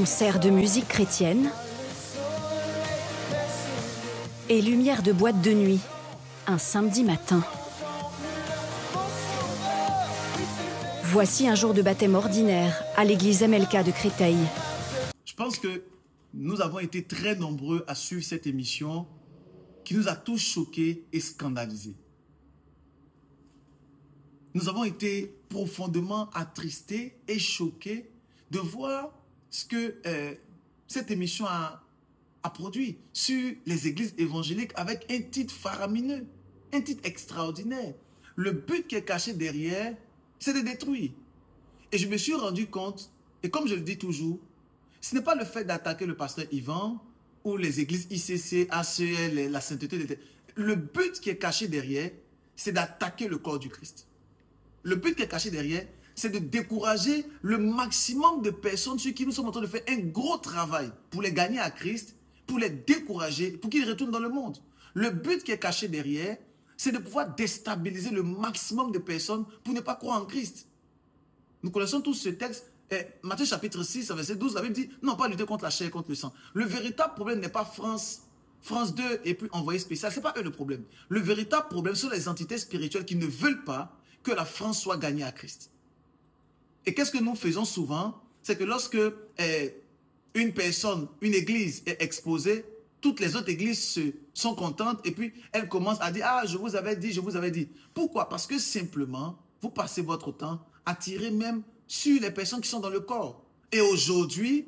Concert de musique chrétienne et lumière de boîte de nuit, un samedi matin. Voici un jour de baptême ordinaire à l'église MLK de Créteil. Je pense que nous avons été très nombreux à suivre cette émission qui nous a tous choqués et scandalisés. Nous avons été profondément attristés et choqués de voir ce que cette émission a produit sur les églises évangéliques avec un titre faramineux, un titre extraordinaire. Le but qui est caché derrière, c'est de détruire. Et je me suis rendu compte, et comme je le dis toujours, ce n'est pas le fait d'attaquer le pasteur Yvan ou les églises ICC, ACL, la sainteté. Le but qui est caché derrière, c'est d'attaquer le corps du Christ. Le but qui est caché derrière, c'est de décourager le maximum de personnes sur qui nous sommes en train de faire un gros travail pour les gagner à Christ, pour les décourager, pour qu'ils retournent dans le monde. Le but qui est caché derrière, c'est de pouvoir déstabiliser le maximum de personnes pour ne pas croire en Christ. Nous connaissons tous ce texte. Matthieu chapitre 6, verset 12, la Bible dit, non pas lutter contre la chair et contre le sang. Le véritable problème n'est pas France 2 et puis envoyé spécial. Ce n'est pas eux le problème. Le véritable problème sont les entités spirituelles qui ne veulent pas que la France soit gagnée à Christ. Et qu'est-ce que nous faisons souvent? C'est que lorsque une personne, une église est exposée, toutes les autres églises sont contentes et puis elles commencent à dire « Ah, je vous avais dit, je vous avais dit ». Pourquoi? Parce que simplement, vous passez votre temps à tirer même sur les personnes qui sont dans le corps. Et aujourd'hui,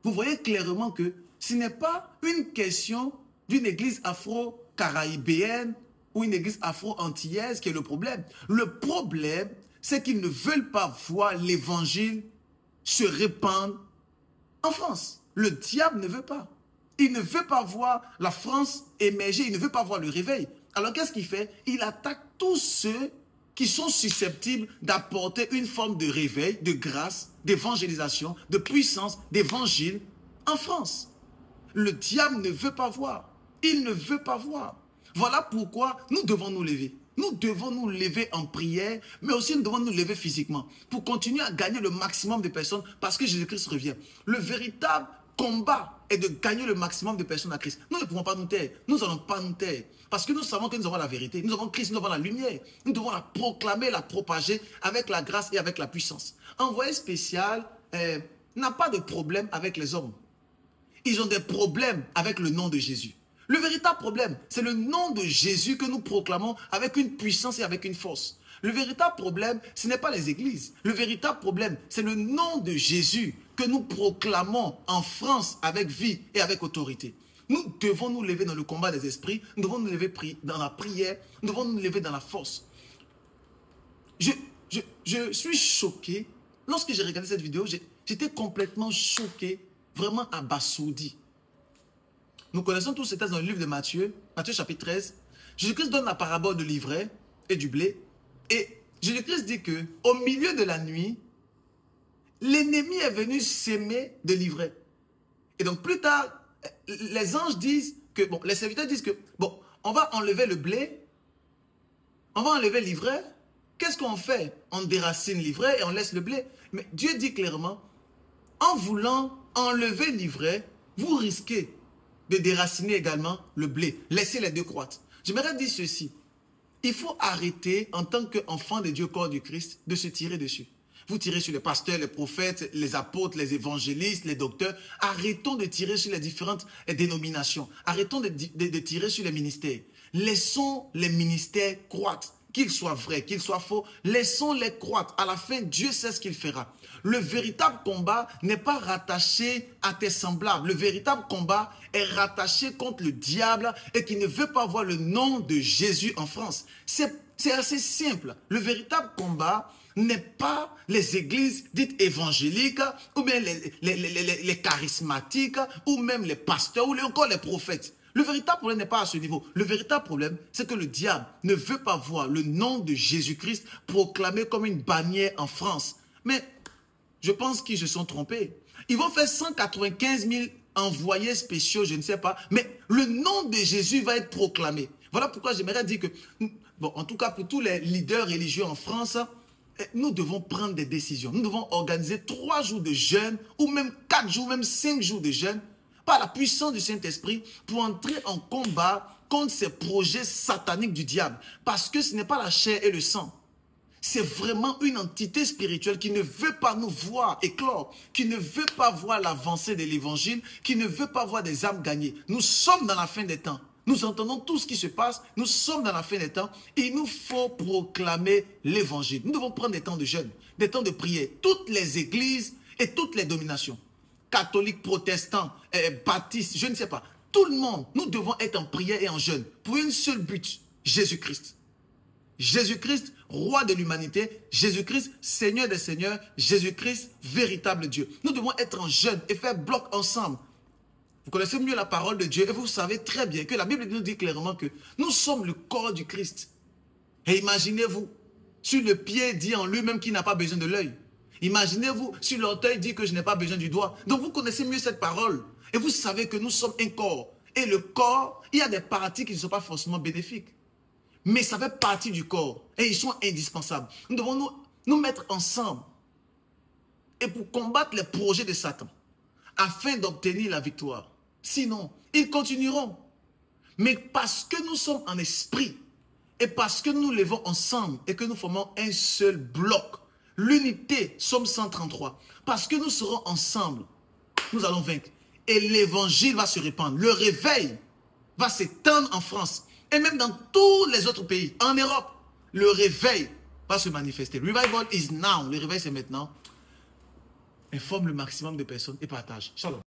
vous voyez clairement que ce n'est pas une question d'une église afro-caraïbéenne ou une église afro-antillaise qui est le problème. Le problème, c'est qu'ils ne veulent pas voir l'évangile se répandre en France. Le diable ne veut pas. Il ne veut pas voir la France émerger, il ne veut pas voir le réveil. Alors qu'est-ce qu'il fait? Il attaque tous ceux qui sont susceptibles d'apporter une forme de réveil, de grâce, d'évangélisation, de puissance, d'évangile en France. Le diable ne veut pas voir. Il ne veut pas voir. Voilà pourquoi nous devons nous lever. Nous devons nous lever en prière, mais aussi nous devons nous lever physiquement pour continuer à gagner le maximum de personnes parce que Jésus-Christ revient. Le véritable combat est de gagner le maximum de personnes à Christ. Nous ne pouvons pas nous taire. Nous n'allons pas nous taire. Parce que nous savons que nous avons la vérité. Nous avons Christ, nous avons la lumière. Nous devons la proclamer, la propager avec la grâce et avec la puissance. Envoyé spécial n'a pas de problème avec les hommes. Ils ont des problèmes avec le nom de Jésus. Le véritable problème, c'est le nom de Jésus que nous proclamons avec une puissance et avec une force. Le véritable problème, ce n'est pas les églises. Le véritable problème, c'est le nom de Jésus que nous proclamons en France avec vie et avec autorité. Nous devons nous lever dans le combat des esprits, nous devons nous lever dans la prière, nous devons nous lever dans la force. Je suis choqué. Lorsque j'ai regardé cette vidéo, j'étais complètement choqué, vraiment abasourdi. Nous connaissons tous ces textes dans le livre de Matthieu, Matthieu chapitre 13. Jésus-Christ donne la parabole de l'ivraie et du blé. Et Jésus-Christ dit que au milieu de la nuit, l'ennemi est venu s'aimer de l'ivraie. Et donc plus tard, les anges disent que, bon, les serviteurs disent que, bon, on va enlever le blé, on va enlever l'ivraie. Qu'est-ce qu'on fait? On déracine l'ivraie et on laisse le blé. Mais Dieu dit clairement, en voulant enlever l'ivraie, vous risquez de déraciner également le blé. Laissez les deux croître. J'aimerais dire ceci. Il faut arrêter, en tant qu'enfant de Dieu, corps du Christ, de se tirer dessus. Vous tirez sur les pasteurs, les prophètes, les apôtres, les évangélistes, les docteurs. Arrêtons de tirer sur les différentes dénominations. Arrêtons de tirer sur les ministères. Laissons les ministères croître. Qu'ils soient vrais, qu'ils soient faux, laissons-les croître. À la fin, Dieu sait ce qu'il fera. Le véritable combat n'est pas rattaché à tes semblables. Le véritable combat est rattaché contre le diable et qui ne veut pas voir le nom de Jésus en France. C'est assez simple. Le véritable combat n'est pas les églises dites évangéliques ou bien les charismatiques ou même les pasteurs ou encore les prophètes. Le véritable problème n'est pas à ce niveau. Le véritable problème, c'est que le diable ne veut pas voir le nom de Jésus-Christ proclamé comme une bannière en France. Mais je pense qu'ils se sont trompés. Ils vont faire 195 000 envoyés spéciaux, je ne sais pas. Mais le nom de Jésus va être proclamé. Voilà pourquoi j'aimerais dire que, bon, en tout cas pour tous les leaders religieux en France, nous devons prendre des décisions. Nous devons organiser 3 jours de jeûne, ou même 4 jours, même 5 jours de jeûne, par la puissance du Saint-Esprit, pour entrer en combat contre ces projets sataniques du diable. Parce que ce n'est pas la chair et le sang. C'est vraiment une entité spirituelle qui ne veut pas nous voir éclore, qui ne veut pas voir l'avancée de l'évangile, qui ne veut pas voir des âmes gagnées. Nous sommes dans la fin des temps. Nous entendons tout ce qui se passe. Nous sommes dans la fin des temps. Et il nous faut proclamer l'évangile. Nous devons prendre des temps de jeûne, des temps de prière. Toutes les églises et toutes les dominations, catholiques, protestants, baptistes, je ne sais pas. Tout le monde, nous devons être en prière et en jeûne pour un seul but, Jésus-Christ. Jésus-Christ, roi de l'humanité, Jésus-Christ, Seigneur des seigneurs, Jésus-Christ, véritable Dieu. Nous devons être en jeûne et faire bloc ensemble. Vous connaissez mieux la parole de Dieu et vous savez très bien que la Bible nous dit clairement que nous sommes le corps du Christ. Et imaginez-vous, sur le pied dit en lui-même qu'il n'a pas besoin de l'œil. Imaginez-vous, sur l'orteil dit que je n'ai pas besoin du doigt. Donc vous connaissez mieux cette parole. Et vous savez que nous sommes un corps. Et le corps, il y a des parties qui ne sont pas forcément bénéfiques. Mais ça fait partie du corps. Et ils sont indispensables. Nous devons nous mettre ensemble. Et pour combattre les projets de Satan. Afin d'obtenir la victoire. Sinon, ils continueront. Mais parce que nous sommes en esprit. Et parce que nous levons ensemble. Et que nous formons un seul bloc. L'unité, Psaume 133. Parce que nous serons ensemble. Nous allons vaincre. Et l'évangile va se répandre. Le réveil va s'étendre en France. Et même dans tous les autres pays, en Europe, le réveil va se manifester. Revival is now. Le réveil, c'est maintenant. Informe le maximum de personnes et partage. Shalom.